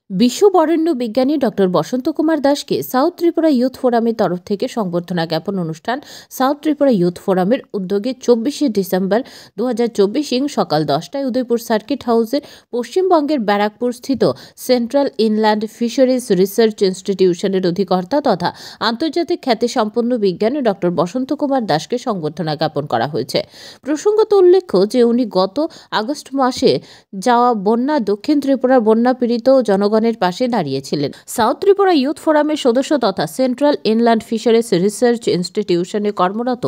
বিশ্ব বরেণ্য বিজ্ঞানী ডক্টর বসন্ত কুমার দাসকে সাউথ ত্রিপুরা ইউথ ফোরামের তরফ থেকে সংবর্ধনা জ্ঞাপন অনুষ্ঠান সাউথ ত্রিপুরা ইউথ ফোরামের উদ্যোগে 24শে ডিসেম্বর 2024 সকাল 10টায় উদয়পুর সার্কিট হাউসের পশ্চিমবঙ্গের ব্যারাকপুর স্থিত সেন্ট্রাল ইনল্যান্ড ফিশারিজ রিসার্চ ইনস্টিটিউশনের অধিকর্তা তথা আন্তর্জাতিক খ্যাতিসম্পন্ন বিজ্ঞানী ডক্টর বসন্ত কুমার দাসকে সংবর্ধনা জ্ঞাপন করা হয়েছে। প্রসঙ্গত উল্লেখ্য যে উনি গত আগস্ট মাসে যাওয়া বন্যা দক্ষিণ ত্রিপুরার বন্যা পীড়িত জনগণের পাশে দাঁড়িয়েছিলেন। সাউথ ত্রিপুরা ইউথ ফোরামের সদস্য তথা সেন্ট্রাল ইনল্যান্ড ফিশারিজ রিসার্চ ইনস্টিটিউশনে কর্মরত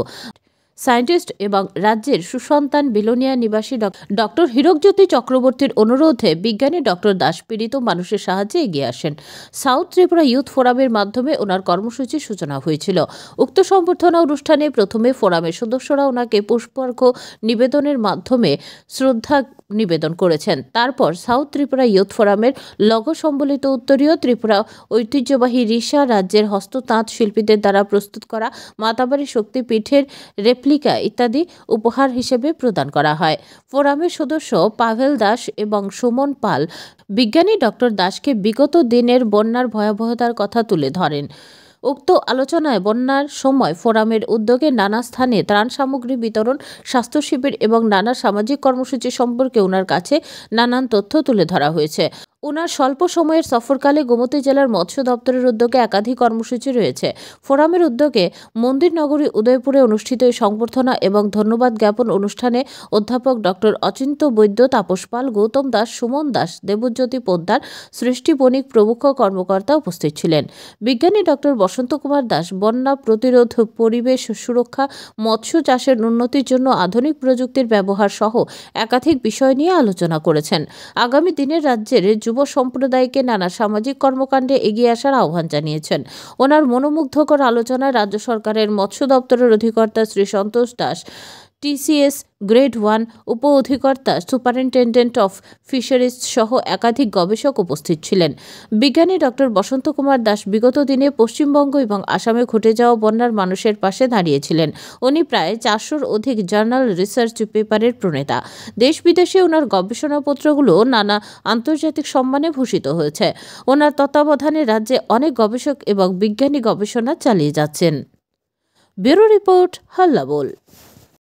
সায়েন্টিস্ট এবং রাজ্যের সুসন্তান বিলোনিয়া নিবাসী ডক্টর হীরকজ্যোতি চক্রবর্তীর অনুরোধে বিজ্ঞানী ডক্টর দাস পীড়িত মানুষের সাহায্যে এগিয়ে আসেন। সাউথ ত্রিপুরা ইউথ ফোরামের মাধ্যমে ওনার কর্মসূচির সূচনা হয়েছিল। উক্ত সংবর্ধনা অনুষ্ঠানে প্রথমে ফোরামের সদস্যরা ওনাকে পুষ্পার্ঘ্য নিবেদনের মাধ্যমে শ্রদ্ধা নিবেদন করেছেন। তারপর সাউথ ত্রিপুরা ইউথ ফোরামের লগো সম্বলিত উত্তরীয় ত্রিপুরা ঐতিহ্যবাহী রিসা রাজ্যের হস্ততাঁত শিল্পীদের দ্বারা প্রস্তুত করা মাতাবাড়ি শক্তিপীঠের রেপ্লিকা ইত্যাদি উপহার হিসেবে প্রদান করা হয়। ফোরামের সদস্য পাভেল দাস এবং সুমন পাল বিজ্ঞানী ডক্টর দাসকে বিগত দিনের বন্যার ভয়াবহতার কথা তুলে ধরেন। উক্ত আলোচনায় বন্যার সময় ফোরামের উদ্যোগে নানা স্থানে ত্রাণ সামগ্রী বিতরণ, স্বাস্থ্য শিবির এবং নানা সামাজিক কর্মসূচি সম্পর্কে ওনার কাছে নানান তথ্য তুলে ধরা হয়েছে। ওনার স্বল্প সময়ের সফরকালে গোমতী জেলার মৎস্য দপ্তরের উদ্যোগে একাধিক কর্মসূচি রয়েছে। ফোরামের উদ্যোগে মন্দির নগরী উদয়পুরে অনুষ্ঠিত এই সংবর্ধনা এবং ধন্যবাদ জ্ঞাপন অনুষ্ঠানে অধ্যাপক ডক্টর অচিন্ত বৈদ্য, তাপস পাল, গৌতম দাস, সুমন দাস, দেবজ্যোতি পোদ্দার, সৃষ্টি বণিক প্রমুখ কর্মকর্তা উপস্থিত ছিলেন। বিজ্ঞানী ডক্টর বসন্ত কুমার দাস বন্যা প্রতিরোধ, পরিবেশ সুরক্ষা, মৎস্য চাষের উন্নতির জন্য আধুনিক প্রযুক্তির ব্যবহার সহ একাধিক বিষয় নিয়ে আলোচনা করেছেন। আগামী দিনের রাজ্যের যুব সম্প্রদায়কে নানা সামাজিক কর্মকাণ্ডে এগিয়ে আসার আহ্বান জানিয়েছেন। ওনার মনোমুগ্ধকর আলোচনায় রাজ্য সরকারের মৎস্য দপ্তরের অধিকর্তা শ্রী সন্তোষ দাস, TCS গ্রেড 1 উপ অধিকর্তা, সুপারিনটেন্ডেন্ট অফ ফিশারিজ সহ একাধিক গবেষক উপস্থিত ছিলেন। বিজ্ঞানী ডক্টর বসন্ত কুমার দাস বিগত দিনে পশ্চিমবঙ্গ এবং আসামে ঘটে যাওয়া বন্যার মানুষের পাশে দাঁড়িয়েছিলেন। উনি প্রায় 400-র অধিক জার্নাল রিসার্চ পেপারের প্রণেতা। দেশ বিদেশে ওনার গবেষণাপত্রগুলো নানা আন্তর্জাতিক সম্মানে ভূষিত হয়েছে। ওনার তত্ত্বাবধানে রাজ্যে অনেক গবেষক এবং বিজ্ঞানী গবেষণা চালিয়ে যাচ্ছেন। ব্যুরো রিপোর্ট, হাল্লা বল।